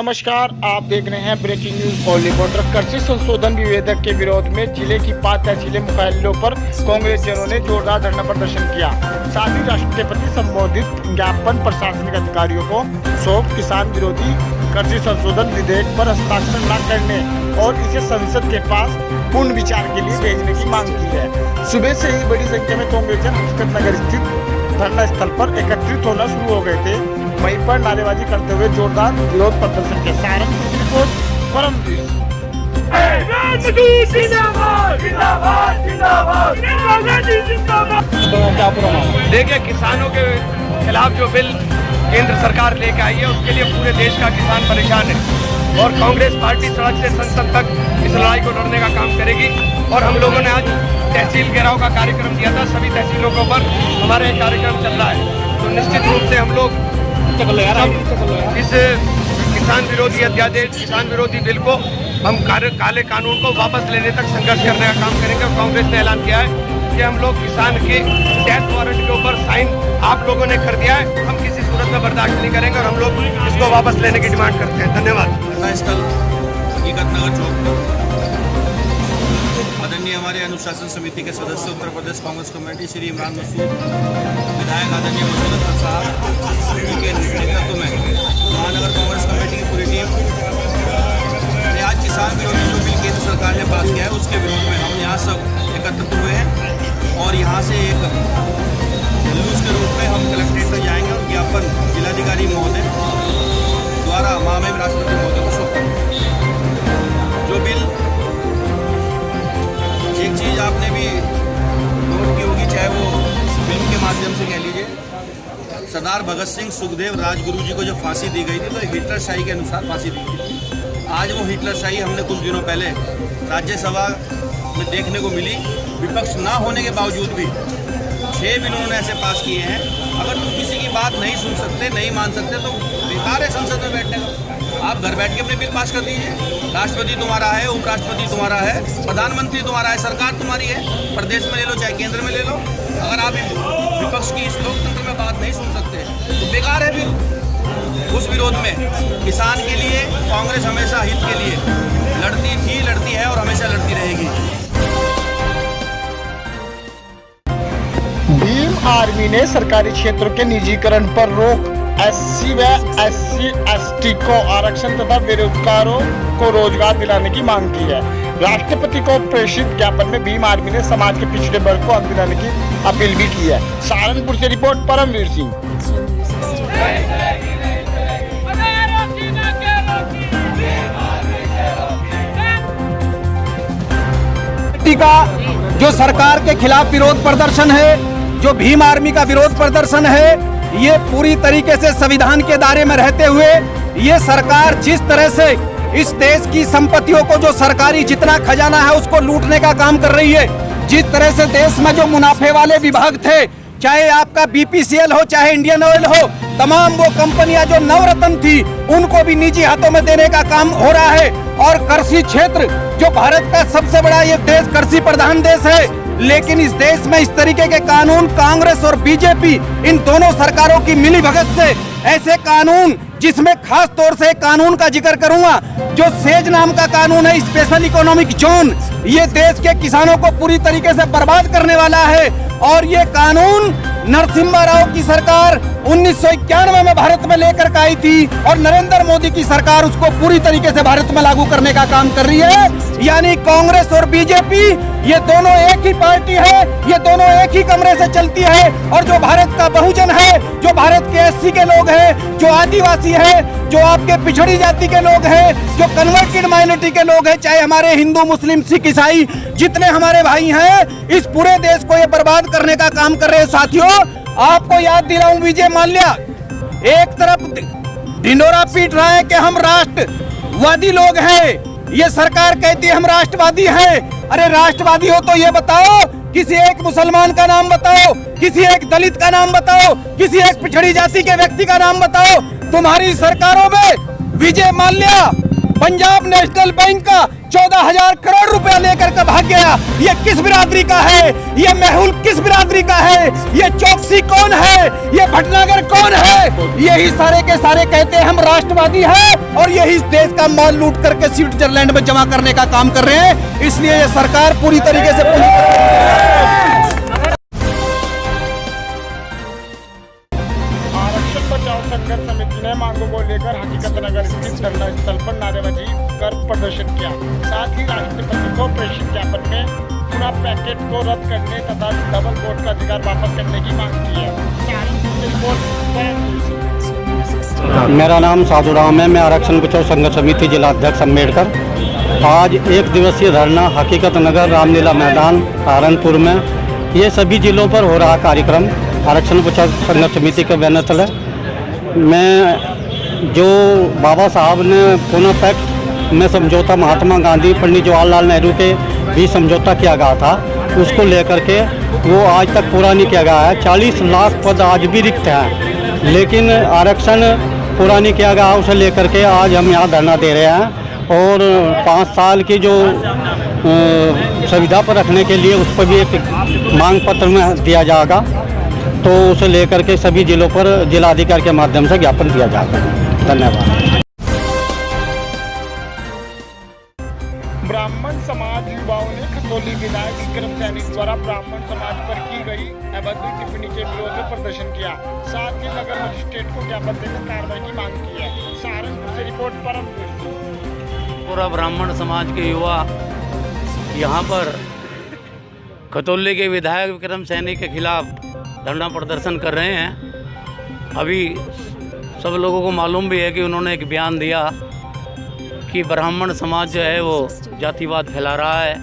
नमस्कार, आप देख रहे हैं ब्रेकिंग न्यूज ऑल रिपोर्टर। कृषि संशोधन विधेयक के विरोध में जिले की 5 तहसील मुख्यालयों पर कांग्रेसियों ने जोरदार धरना प्रदर्शन किया। साथ ही राष्ट्रपति संबोधित ज्ञापन प्रशासनिक अधिकारियों को सौंप किसान विरोधी कृषि संशोधन विधेयक पर हस्ताक्षर न करने और इसे संसद के पास पूर्ण विचार के लिए भेजने की मांग की है। सुबह से ही बड़ी संख्या में कांग्रेसियन हकीकत नगर स्थित धरना स्थल पर एकत्रित होना शुरू हो गए थे। वहीं पर नारेबाजी करते हुए जोरदार विरोध प्रदर्शन के सहारनपुर की रिपोर्ट परमवीर। देखिए, किसानों के खिलाफ जो बिल केंद्र सरकार लेकर आई है उसके लिए पूरे देश का किसान परेशान है और कांग्रेस पार्टी सड़क से संसद तक इस लड़ाई को लड़ने का काम करेगी। और हम लोगों ने आज तहसील घेराव का कार्यक्रम दिया था। सभी तहसीलों के ऊपर हमारे कार्यक्रम चल रहा है। तो निश्चित रूप से हम लोग इस किसान विरोधी अध्यादेश, किसान विरोधी बिल को हम काले कानून को वापस लेने तक संघर्ष करने का काम करेंगे। और कांग्रेस ने ऐलान किया है कि हम लोग किसान के डेथ वारंट के ऊपर साइन आप लोगों ने कर दिया है, हम किसी सूरत में बर्दाश्त नहीं करेंगे और हम लोग इसको वापस लेने की डिमांड करते हैं। धन्यवाद। घटनास्थल हकीकतनगर चौक पर आदरणीय हमारे अनुशासन समिति के सदस्य उत्तर प्रदेश कांग्रेस कमेटी श्री इमरान मसूद, विधायक आदरणीय मसूद साहब के नेतृत्व में महानगर कांग्रेस कमेटी की पूरी टीम ने आज किसान विरोधी जो बिल केंद्र सरकार ने पास किया है उसके विरोध में हम यहाँ सब एकत्रित हुए हैं और यहाँ से एक जुलूस के रूप में हम कलेक्ट्रेट तक जाएंगे और ज्ञापन जिलाधिकारी महोदय द्वारा महामहिम राष्ट्रपति महोदय को सौंप करेंगे। जो बिल एक चीज़ आपने भी नोट की होगी, चाहे वो फिल्म के माध्यम से कह लीजिए, सरदार भगत सिंह, सुखदेव, राजगुरु जी को जब फांसी दी गई थी तो हिटलरशाही के अनुसार फांसी दी गई थी। आज वो हिटलरशाही हमने कुछ दिनों पहले राज्यसभा में देखने को मिली। विपक्ष ना होने के बावजूद भी 6 बिल उन्होंने ऐसे पास किए हैं। अगर तुम किसी की बात नहीं सुन सकते, नहीं मान सकते तो बेकार है संसद में बैठने का। आप घर बैठ के अपने बिल पास कर दीजिए। राष्ट्रपति तुम्हारा है, उपराष्ट्रपति तुम्हारा है, प्रधानमंत्री तुम्हारा है, सरकार तुम्हारी है, प्रदेश में ले लो चाहे केंद्र में ले लो। अगर आप विपक्ष की इस लोकतंत्र में बात नहीं सुन सकते तो बेकार है बिल। उस विरोध में किसान के लिए कांग्रेस हमेशा हित के लिए लड़ती थी, लड़ती है और हमेशा लड़ती रहेगी। भीम आर्मी ने सरकारी क्षेत्रों के निजीकरण पर रोक, SC व SC ST को आरक्षण तथा बेरोजगारों को रोजगार दिलाने की मांग की है। राष्ट्रपति को प्रेषित ज्ञापन में भीम आर्मी ने समाज के पिछड़े वर्ग को हक दिलाने की अपील भी की है। सहारनपुर से रिपोर्ट परमवीर सिंह। का जो सरकार के खिलाफ विरोध प्रदर्शन है, जो भीम आर्मी का विरोध प्रदर्शन है, ये पूरी तरीके से संविधान के दायरे में रहते हुए ये सरकार जिस तरह से इस देश की संपत्तियों को, जो सरकारी जितना खजाना है उसको लूटने का काम कर रही है, जिस तरह से देश में जो मुनाफे वाले विभाग थे, चाहे आपका BPCL हो चाहे इंडियन ऑयल हो, तमाम वो कंपनियां जो नवरत्न थी उनको भी निजी हाथों में देने का काम हो रहा है। और कृषि क्षेत्र जो भारत का सबसे बड़ा ये देश कृषि प्रधान देश है, लेकिन इस देश में इस तरीके के कानून कांग्रेस और बीजेपी इन दोनों सरकारों की मिलीभगत से ऐसे कानून, जिसमें खास तौर से कानून का जिक्र करूंगा जो सेज नाम का कानून है, स्पेशल इकोनॉमिक जोन, ये देश के किसानों को पूरी तरीके से बर्बाद करने वाला है। और ये कानून नरसिम्हा राव की सरकार 1991 में भारत में लेकर के आई थी और नरेंद्र मोदी की सरकार उसको पूरी तरीके से भारत में लागू करने का काम कर रही है। यानी कांग्रेस और बीजेपी ये दोनों एक ही पार्टी है, ये दोनों एक ही कमरे से चलती है। और जो भारत का बहुजन है, जो भारत के SC के लोग हैं, जो आदिवासी है, जो आपके पिछड़ी जाति के लोग हैं, जो कन्वर्टेड माइनॉरिटी के लोग हैं, चाहे हमारे हिंदू, मुस्लिम, सिख, ईसाई जितने हमारे भाई हैं, इस पूरे देश को ये बर्बाद करने का काम कर रहे हैं। साथियों, आपको याद दिलाऊं, विजय माल्या एक तरफ ढिंडोरा पीट रहा है कि हम राष्ट्रवादी लोग हैं, ये सरकार कहती है हम राष्ट्रवादी हैं। अरे राष्ट्रवादी हो तो ये बताओ, किसी एक मुसलमान का नाम बताओ, किसी एक दलित का नाम बताओ, किसी एक पिछड़ी जाति के व्यक्ति का नाम बताओ। तुम्हारी सरकारों में विजय माल्या पंजाब नेशनल बैंक का 14,000 करोड़ रुपया लेकर के भाग गया। ये किस बिरादरी का है? ये मेहुल किस बिरादरी का है? ये चौकसी कौन है? ये भटनागर कौन है? यही सारे के सारे कहते हैं हम राष्ट्रवादी हैं और यही इस देश का माल लूट करके स्विट्जरलैंड में जमा करने का काम कर रहे हैं। इसलिए ये सरकार पूरी तरीके से आरक्षण बचाओ संघर्ष समिति ने मांगों को लेकर हकीकत नगर स्थित धरना स्थल पर नारेबाजी कर प्रदर्शन किया। साथ ही राष्ट्रपति को प्रेषित ज्ञापन में पुनः पैकेट को रद्द करने तथा डबल वोट का अधिकार वापस करने की मांग की है। सहारनपुर से रिपोर्ट। मेरा नाम साधु राम है। मैं आरक्षण बचाओ संघर्ष समिति जिला अध्यक्ष अम्बेडकर। आज एक दिवसीय धरना हकीकत नगर रामलीला मैदान सहारनपुर में, ये सभी जिलों पर हो रहा कार्यक्रम आरक्षण बचाओ संघर्ष समिति के बैनर तले। मैं जो बाबा साहब ने पुनः पैक्ट में समझौता महात्मा गांधी पंडित जवाहरलाल नेहरू के भी समझौता किया गया था, उसको लेकर के वो आज तक पूरा नहीं किया गया है। 40 लाख पद आज भी रिक्त हैं, लेकिन आरक्षण पूरा नहीं किया गया। उसे लेकर के आज हम यहाँ धरना दे रहे हैं और 5 साल की जो सुविधा पर रखने के लिए उस पर भी एक मांग पत्र में दिया जाएगा, तो उसे लेकर के सभी जिलों पर जिलाधिकारी के माध्यम से ज्ञापन दिया जाएगा। धन्यवाद। ब्राह्मण समाज युवाओं ने खतौली विधायक विक्रम सैनी द्वारा ब्राह्मण समाज पर की गई अभद्र टिप्पणी के विरोध में प्रदर्शन किया। साथ ही नगर मजिस्ट्रेट को ज्ञापन देकर कार्रवाई की मांग की है। सहारनपुर से रिपोर्ट परम। पूरा ब्राह्मण समाज के युवा यहाँ पर खतौली के विधायक विक्रम सैनी के खिलाफ धरना प्रदर्शन कर रहे हैं। अभी सब लोगों को मालूम भी है कि उन्होंने एक बयान दिया कि ब्राह्मण समाज जो है वो जातिवाद फैला रहा है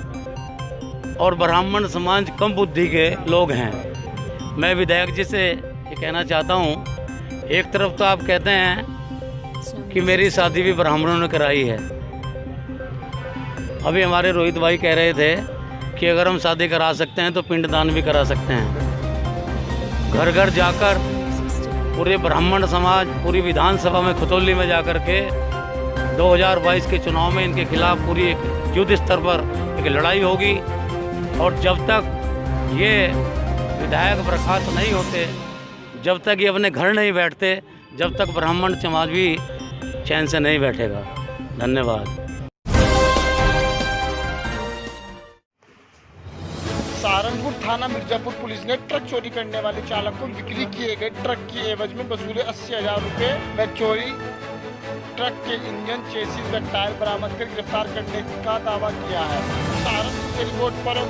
और ब्राह्मण समाज कम बुद्धि के लोग हैं। मैं विधायक जी से ये कहना चाहता हूँ, एक तरफ तो आप कहते हैं कि मेरी शादी भी ब्राह्मणों ने कराई है। अभी हमारे रोहित भाई कह रहे थे कि अगर हम शादी करा सकते हैं तो पिंडदान भी करा सकते हैं। घर घर जाकर पूरे ब्राह्मण समाज पूरी विधानसभा में खतौली में जाकर के 2022 के चुनाव में इनके खिलाफ पूरी एक युद्ध स्तर पर एक लड़ाई होगी और जब तक ये विधायक बर्खास्त नहीं होते, जब तक ये अपने घर नहीं बैठते, जब तक ब्राह्मण समाज भी चैन से नहीं बैठेगा। धन्यवाद। सहारनपुर थाना मिर्जापुर पुलिस ने ट्रक चोरी करने वाले चालक को बिक्री किए गए ट्रक की एवज में वसूले 80,000 रुपये व चोरी ट्रक के इंजन, चेसिस व टायर बरामद कर गिरफ्तार करने का दावा किया है। सहारनपुर से रिपोर्ट परम।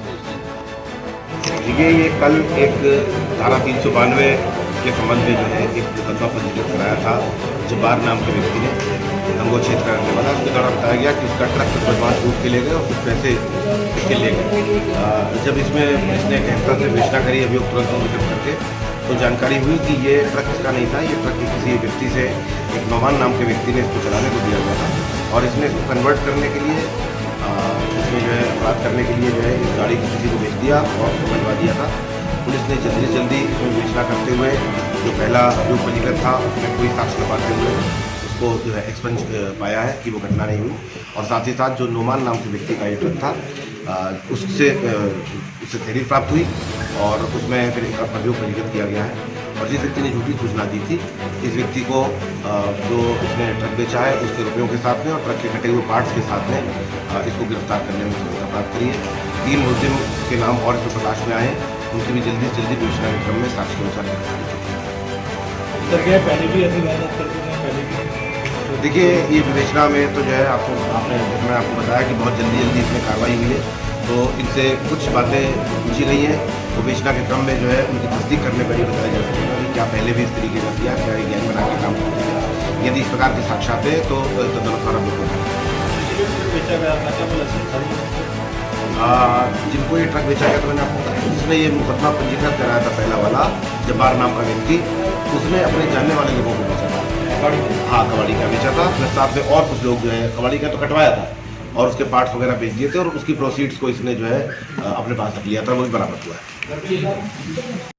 देखिए, ये कल एक धारा 392 के संबंध में जो है एक मुकदमा पंजीकृत कराया था। जब्बार नाम के व्यक्ति ने गंगोछेद करने वाला, उसके द्वारा बताया गया कि उसका ट्रक कुछ बदमाश लूट के ले गए और कुछ पैसे इसके ले गए। जब इसमें इसने गहनता से विवेचना करी अभियुक्त तुरंत विकृत करके, तो जानकारी हुई कि ये ट्रक इसका नहीं था। ये ट्रक किसी व्यक्ति से, एक नौमान नाम के व्यक्ति ने इसको चलाने को दिया हुआ था और इसने इसको कन्वर्ट करने के लिए, इसमें जो है अपराध करने के लिए जो है इस गाड़ी को किसी को बेच दिया और उसको बनवा दिया था। पुलिस ने जल्दी से जल्दी इसमें विवेचना करते हुए जो पहला अभियोग पंजीकृत था उसमें कोई साक्ष्य न पाते हुए उसको जो है एक्सपंज पाया है कि वो घटना नहीं हुई। और साथ ही साथ जो नोमान नाम के व्यक्ति का ये ट्रक था उससे तहरीर प्राप्त हुई और उसमें फिर एक अभियोग पंजीकृत किया गया है। और जिस व्यक्ति ने झूठी सूचना दी थी, इस व्यक्ति को जो इसने ट्रक बेचा है उसके रुपयों के साथ में और ट्रक के कटे हुए पार्ट्स के साथ में इसको गिरफ्तार करने में सफलता प्राप्त करी है। 3 मुलजिम के नाम और इसमें प्रकाश में आए, उनकी भी जल्दी से जल्दी विवेचना के क्रम में साक्ष्य के अनुसार देखिए, ये विवेचना में तो जो है मैं आपको बताया कि बहुत जल्दी इसमें कार्रवाई हुई है। तो इनसे कुछ बातें पूछी गई हैं। विवेचना के क्रम में जो है उनकी तस्दीक करने पर ये बताया जा सकेगा कि क्या पहले भी इस तरीके का किया, क्या ये गैंग बना के काम करते हैं। यदि इस प्रकार के साक्ष्य हैं तो तदनुसार हम लोग जिनको ये ट्रक बेचा गया, तो मैंने आपको बताया जिसने ये मुकदमा पंजीकृत कराया था पहला वाला जब्बार नाम का व्यक्ति, उसने अपने जानने वाले लोगों को बेचा था। हाँ, कबाड़ी का बेचा था। अपने साथ में और कुछ लोग जो है कबाड़ी का तो कटवाया था और उसके पार्ट्स वगैरह बेच दिए थे और उसकी प्रोसीड्स को इसने जो है अपने पास रख लिया था, वो भी बरामद हुआ है।